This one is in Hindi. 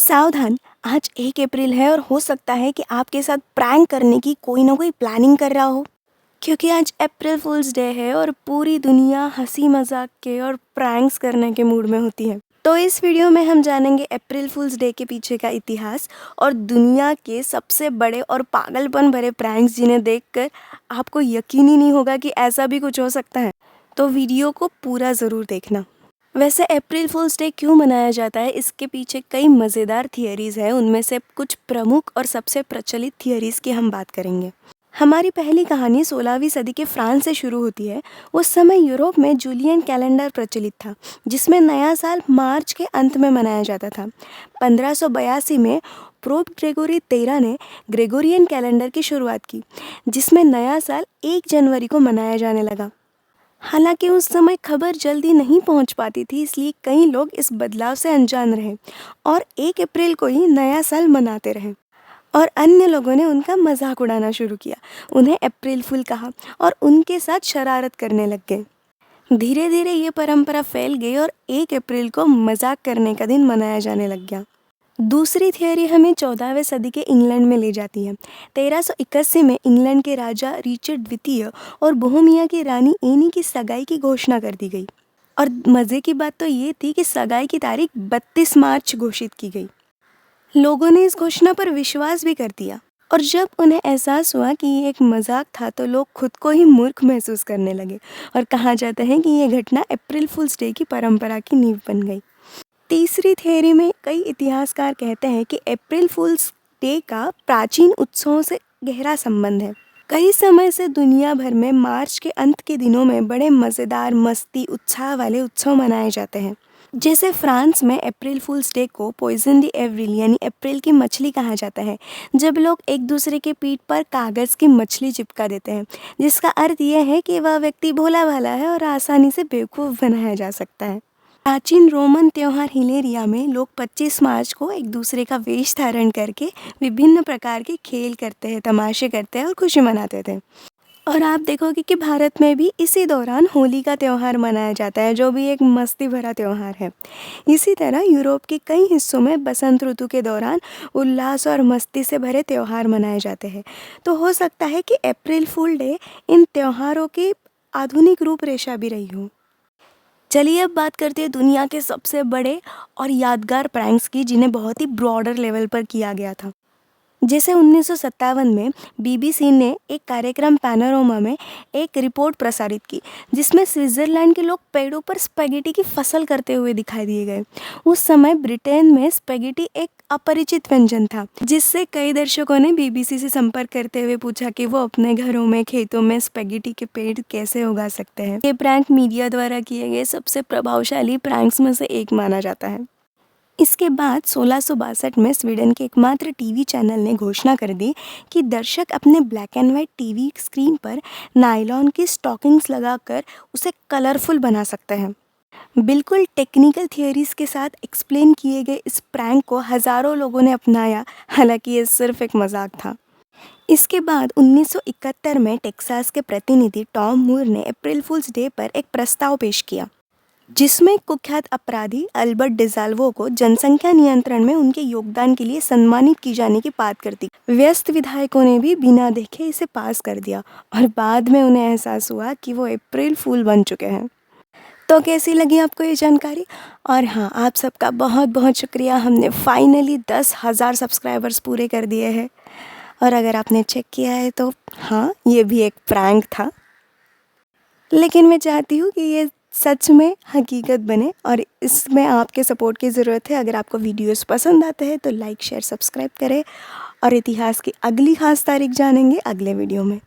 सावधान, आज 1 अप्रैल है और हो सकता है कि आपके साथ प्रैंक करने की कोई ना कोई प्लानिंग कर रहा हो। क्योंकि आज अप्रैल फूल्स डे है और पूरी दुनिया हंसी मजाक के और प्रैंक्स करने के मूड में होती है। तो इस वीडियो में हम जानेंगे अप्रैल फूल्स डे के पीछे का इतिहास और दुनिया के सबसे बड़े और पागलपन भरे प्रैंक्स जिन्हें देखकर आपको यकीन ही नहीं होगा कि ऐसा भी कुछ हो सकता है। तो वीडियो को पूरा ज़रूर देखना। वैसे अप्रैल फूल्स डे क्यों मनाया जाता है, इसके पीछे कई मज़ेदार थियरीज़ हैं। उनमें से कुछ प्रमुख और सबसे प्रचलित थियरीज़ की हम बात करेंगे। हमारी पहली कहानी 16वीं सदी के फ्रांस से शुरू होती है। उस समय यूरोप में जूलियन कैलेंडर प्रचलित था, जिसमें नया साल मार्च के अंत में मनाया जाता था। 1582 में पोप ग्रेगोरी 13 ने ग्रेगोरियन कैलेंडर की शुरुआत की, जिसमें नया साल 1 जनवरी को मनाया जाने लगा। हालांकि उस समय खबर जल्दी नहीं पहुंच पाती थी, इसलिए कई लोग इस बदलाव से अनजान रहे और 1 अप्रैल को ही नया साल मनाते रहे। और अन्य लोगों ने उनका मजाक उड़ाना शुरू किया, उन्हें अप्रैल फूल कहा और उनके साथ शरारत करने लग गए। धीरे धीरे ये परंपरा फैल गई और 1 अप्रैल को मजाक करने का दिन मनाया जाने लग गया। दूसरी थियोरी हमें 14वीं सदी के इंग्लैंड में ले जाती है। 1381 में इंग्लैंड के राजा रिचर्ड द्वितीय और बोहेमिया की रानी एनी की सगाई की घोषणा कर दी गई। और मज़े की बात तो ये थी कि सगाई की तारीख 32 मार्च घोषित की गई। लोगों ने इस घोषणा पर विश्वास भी कर दिया और जब उन्हें एहसास हुआ कि ये एक मजाक था तो लोग खुद को ही मूर्ख महसूस करने लगे और कहा जाता है कि ये घटना अप्रैल फूल्स डे की परंपरा की नींव बन गई। तीसरी थियोरी में कई इतिहासकार कहते हैं कि अप्रैल फूल्स डे का प्राचीन उत्सवों से गहरा संबंध है। कई समय से दुनिया भर में मार्च के अंत के दिनों में बड़े मज़ेदार, मस्ती, उत्साह वाले उत्सव मनाए जाते हैं। जैसे फ्रांस में अप्रैल फूल्स डे को पॉइजन दी एवरिल यानी अप्रैल की मछली कहा जाता है, जब लोग एक दूसरे के पीठ पर कागज़ की मछली चिपका देते हैं, जिसका अर्थ यह है कि वह व्यक्ति भोला भाला है और आसानी से बेवकूफ़ बनाया जा सकता है। प्राचीन रोमन त्योहार हिलेरिया में लोग 25 मार्च को एक दूसरे का वेश धारण करके विभिन्न प्रकार के खेल करते हैं, तमाशे करते हैं और खुशी मनाते थे। और आप देखोगे कि भारत में भी इसी दौरान होली का त्यौहार मनाया जाता है, जो भी एक मस्ती भरा त्यौहार है। इसी तरह यूरोप के कई हिस्सों में बसंत ऋतु के दौरान उल्लास और मस्ती से भरे त्यौहार मनाए जाते हैं। तो हो सकता है कि अप्रैल फूल डे इन त्योहारों की आधुनिक रूपरेखा भी रही हो। चलिए अब बात करते हैं दुनिया के सबसे बड़े और यादगार प्रैंक्स की, जिन्हें बहुत ही ब्रॉडर लेवल पर किया गया था। जैसे 1957 में बीबीसी ने एक कार्यक्रम पैनोरामा में एक रिपोर्ट प्रसारित की, जिसमें स्विट्ज़रलैंड के लोग पेड़ों पर स्पैगेटी की फसल करते हुए दिखाई दिए गए। उस समय ब्रिटेन में स्पैगेटी एक अपरिचित व्यंजन था, जिससे कई दर्शकों ने बीबीसी से संपर्क करते हुए पूछा कि वो अपने घरों में, खेतों में स्पैगेटी के पेड़ कैसे उगा सकते हैं। ये प्रैंक मीडिया द्वारा किए गए सबसे प्रभावशाली प्रैंक्स में से एक माना जाता है। इसके बाद 1662 में स्वीडन के एकमात्र टीवी चैनल ने घोषणा कर दी कि दर्शक अपने black and white TV screen पर नायलॉन की स्टॉकिंग्स लगाकर उसे कलरफुल बना सकते हैं। बिल्कुल टेक्निकल थियोरीज के साथ एक्सप्लेन किए गए इस प्रैंक को हज़ारों लोगों ने अपनाया, हालांकि ये सिर्फ एक मजाक था। इसके बाद 1971 में टेक्सास के प्रतिनिधि टॉम मूर ने अप्रैल फूल्स डे पर एक प्रस्ताव पेश किया, जिसमें कुख्यात अपराधी अल्बर्ट डेजाल्वो को जनसंख्या नियंत्रण में उनके योगदान के लिए सम्मानित की जाने की बात कर दी। व्यस्त विधायकों ने भी बिना देखे इसे पास कर दिया और बाद में उन्हें एहसास हुआ कि वो अप्रैल फूल बन चुके हैं। तो कैसी लगी आपको ये जानकारी? और हाँ, आप सबका बहुत बहुत शुक्रिया। हमने फाइनली 10,000 सब्सक्राइबर्स पूरे कर दिए हैं। और अगर आपने चेक किया है तो हाँ, ये भी एक प्रैंक था, लेकिन मैं चाहती हूँ कि ये सच में हकीकत बने और इसमें आपके सपोर्ट की ज़रूरत है। अगर आपको वीडियोस पसंद आते हैं तो लाइक, शेयर, सब्सक्राइब करें और इतिहास की अगली ख़ास तारीख जानेंगे अगले वीडियो में।